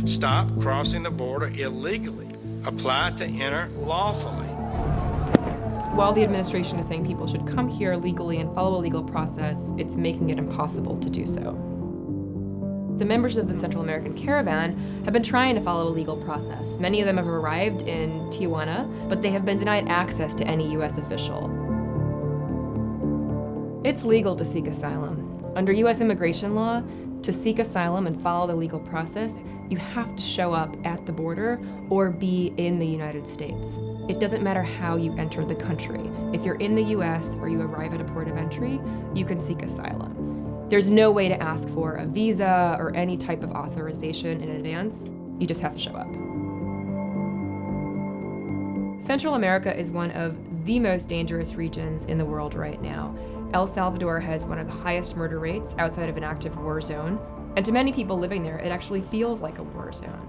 Stop crossing the border illegally. Apply to enter lawfully. While the administration is saying people should come here legally and follow a legal process, it's making it impossible to do so. The members of the Central American caravan have been trying to follow a legal process. Many of them have arrived in Tijuana, but they have been denied access to any U.S. official. It's legal to seek asylum. Under U.S. immigration law, to seek asylum and follow the legal process, you have to show up at the border or be in the United States. It doesn't matter how you enter the country. If you're in the US or you arrive at a port of entry, you can seek asylum. There's no way to ask for a visa or any type of authorization in advance. You just have to show up. Central America is one of the most dangerous regions in the world right now. El Salvador has one of the highest murder rates outside of an active war zone. And to many people living there, it actually feels like a war zone.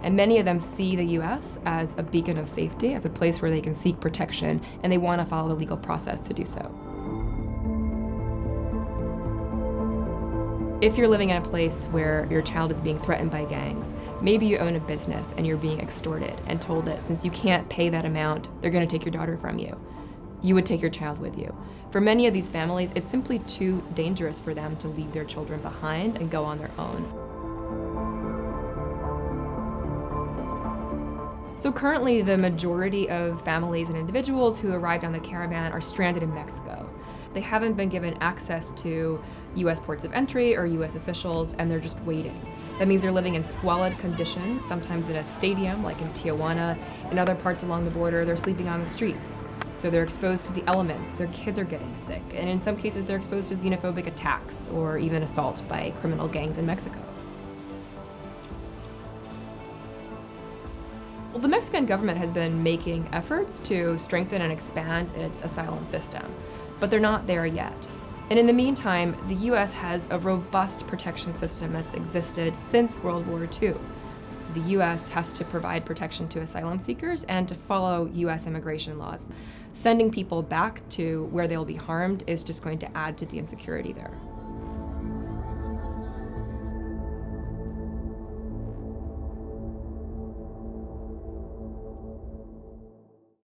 And many of them see the US as a beacon of safety, as a place where they can seek protection, and they want to follow the legal process to do so. If you're living in a place where your child is being threatened by gangs, maybe you own a business and you're being extorted and told that since you can't pay that amount, they're going to take your daughter from you. You would take your child with you. For many of these families, it's simply too dangerous for them to leave their children behind and go on their own. So currently, the majority of families and individuals who arrived on the caravan are stranded in Mexico. They haven't been given access to U.S. ports of entry or U.S. officials, and they're just waiting. That means they're living in squalid conditions, sometimes in a stadium, like in Tijuana. In other parts along the border, they're sleeping on the streets. So they're exposed to the elements, their kids are getting sick, and in some cases they're exposed to xenophobic attacks or even assault by criminal gangs in Mexico. Well, the Mexican government has been making efforts to strengthen and expand its asylum system, but they're not there yet. And in the meantime, the U.S. has a robust protection system that's existed since World War II. The U.S. has to provide protection to asylum seekers and to follow U.S. immigration laws. Sending people back to where they'll be harmed is just going to add to the insecurity there.